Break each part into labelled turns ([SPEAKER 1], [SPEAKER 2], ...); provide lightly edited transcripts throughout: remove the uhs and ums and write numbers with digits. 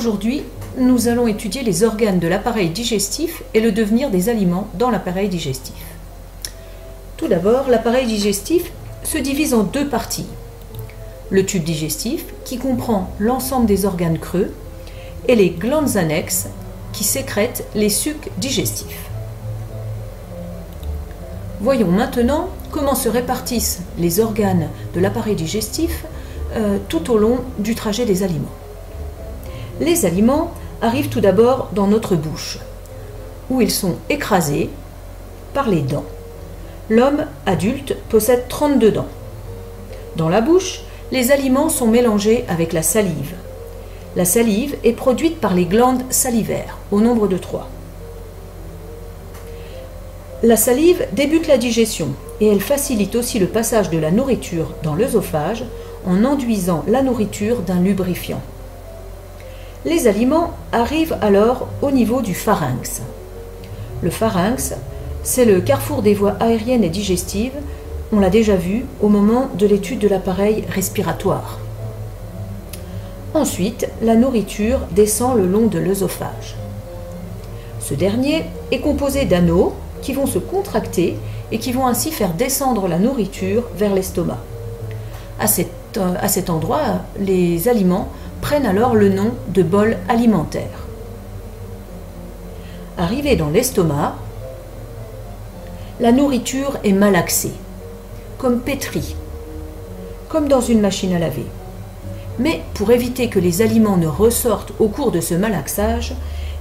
[SPEAKER 1] Aujourd'hui, nous allons étudier les organes de l'appareil digestif et le devenir des aliments dans l'appareil digestif. Tout d'abord, l'appareil digestif se divise en deux parties. Le tube digestif, qui comprend l'ensemble des organes creux, et les glandes annexes, qui sécrètent les sucs digestifs. Voyons maintenant comment se répartissent les organes de l'appareil digestif tout au long du trajet des aliments. Les aliments arrivent tout d'abord dans notre bouche, où ils sont écrasés par les dents. L'homme adulte possède 32 dents. Dans la bouche, les aliments sont mélangés avec la salive. La salive est produite par les glandes salivaires, au nombre de 3. La salive débute la digestion et elle facilite aussi le passage de la nourriture dans l'œsophage en enduisant la nourriture d'un lubrifiant. Les aliments arrivent alors au niveau du pharynx. Le pharynx, c'est le carrefour des voies aériennes et digestives. On l'a déjà vu au moment de l'étude de l'appareil respiratoire. Ensuite, la nourriture descend le long de l'œsophage. Ce dernier est composé d'anneaux qui vont se contracter et qui vont ainsi faire descendre la nourriture vers l'estomac. À cet endroit, les aliments prennent alors le nom de bol alimentaire. Arrivé dans l'estomac, la nourriture est malaxée, comme pétrie, comme dans une machine à laver. Mais pour éviter que les aliments ne ressortent au cours de ce malaxage,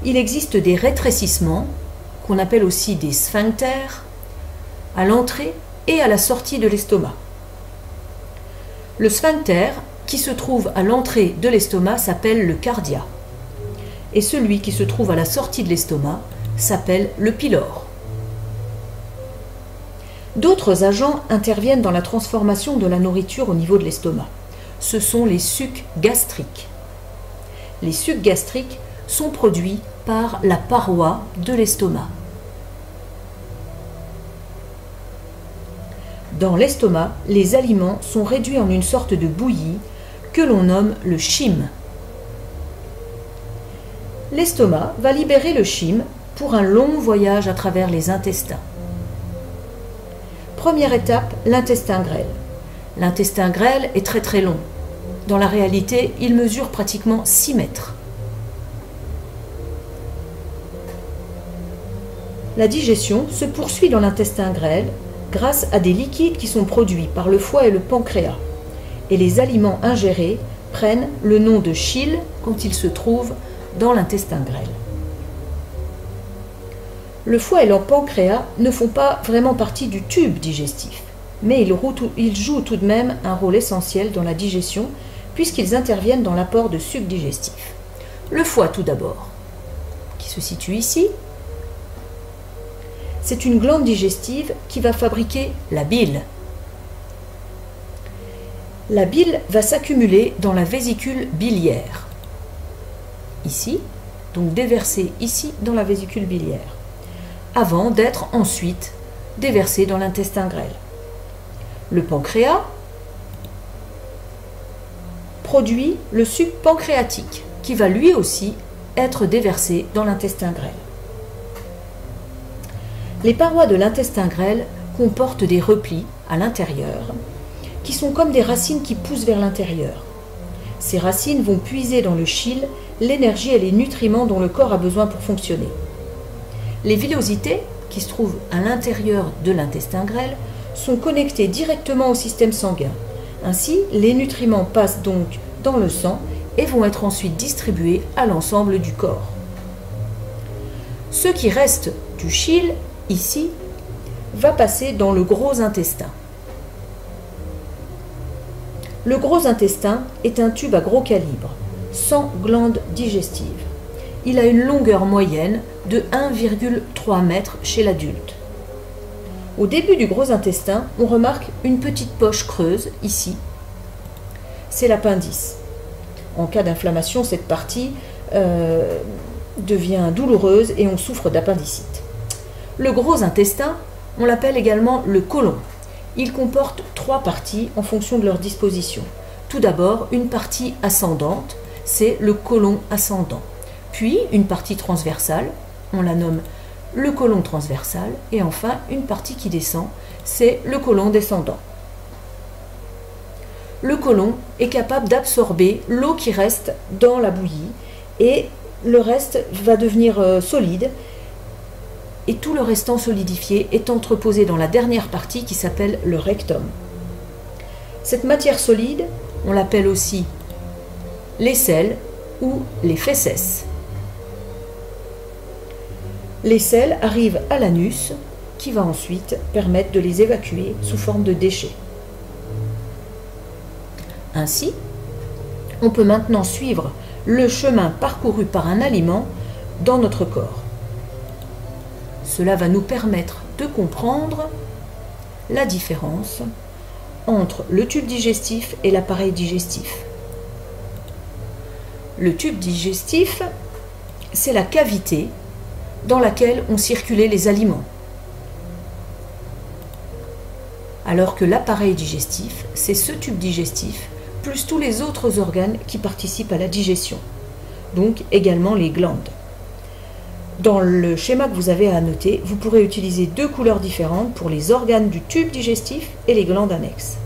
[SPEAKER 1] il existe des rétrécissements, qu'on appelle aussi des sphincters, à l'entrée et à la sortie de l'estomac. Le sphincter qui se trouve à l'entrée de l'estomac s'appelle le cardia, et celui qui se trouve à la sortie de l'estomac s'appelle le pylore. D'autres agents interviennent dans la transformation de la nourriture au niveau de l'estomac. Ce sont les sucs gastriques. Les sucs gastriques sont produits par la paroi de l'estomac. Dans l'estomac, les aliments sont réduits en une sorte de bouillie que l'on nomme le chyme. L'estomac va libérer le chyme pour un long voyage à travers les intestins. Première étape, l'intestin grêle. L'intestin grêle est très long. Dans la réalité, il mesure pratiquement 6 mètres. La digestion se poursuit dans l'intestin grêle grâce à des liquides qui sont produits par le foie et le pancréas. Et les aliments ingérés prennent le nom de chyle quand ils se trouvent dans l'intestin grêle. Le foie et le pancréas ne font pas vraiment partie du tube digestif, mais ils jouent tout de même un rôle essentiel dans la digestion puisqu'ils interviennent dans l'apport de sucs digestifs. Le foie tout d'abord, qui se situe ici, c'est une glande digestive qui va fabriquer la bile. La bile va s'accumuler dans la vésicule biliaire, ici, donc déversée ici dans la vésicule biliaire, avant d'être ensuite déversée dans l'intestin grêle. Le pancréas produit le suc pancréatique qui va lui aussi être déversé dans l'intestin grêle. Les parois de l'intestin grêle comportent des replis à l'intérieur qui sont comme des racines qui poussent vers l'intérieur. Ces racines vont puiser dans le chyle l'énergie et les nutriments dont le corps a besoin pour fonctionner. Les villosités, qui se trouvent à l'intérieur de l'intestin grêle, sont connectées directement au système sanguin. Ainsi, les nutriments passent donc dans le sang et vont être ensuite distribués à l'ensemble du corps. Ce qui reste du chyle, ici, va passer dans le gros intestin. Le gros intestin est un tube à gros calibre, sans glandes digestives. Il a une longueur moyenne de 1,3 m chez l'adulte. Au début du gros intestin, on remarque une petite poche creuse, ici. C'est l'appendice. En cas d'inflammation, cette partie devient douloureuse et on souffre d'appendicite. Le gros intestin, on l'appelle également le côlon. Il comporte 3 parties en fonction de leur disposition. Tout d'abord, une partie ascendante, c'est le côlon ascendant. Puis une partie transversale, on la nomme le côlon transversal, et enfin une partie qui descend, c'est le côlon descendant. Le côlon est capable d'absorber l'eau qui reste dans la bouillie et le reste va devenir solide et tout le restant solidifié est entreposé dans la dernière partie qui s'appelle le rectum. Cette matière solide, on l'appelle aussi l'aisselle ou les fesses. L'aisselle arrive à l'anus qui va ensuite permettre de les évacuer sous forme de déchets. Ainsi, on peut maintenant suivre le chemin parcouru par un aliment dans notre corps. Cela va nous permettre de comprendre la différence entre le tube digestif et l'appareil digestif. Le tube digestif, c'est la cavité dans laquelle ont circulé les aliments. Alors que l'appareil digestif, c'est ce tube digestif plus tous les autres organes qui participent à la digestion, donc également les glandes. Dans le schéma que vous avez à noter, vous pourrez utiliser deux couleurs différentes pour les organes du tube digestif et les glandes annexes.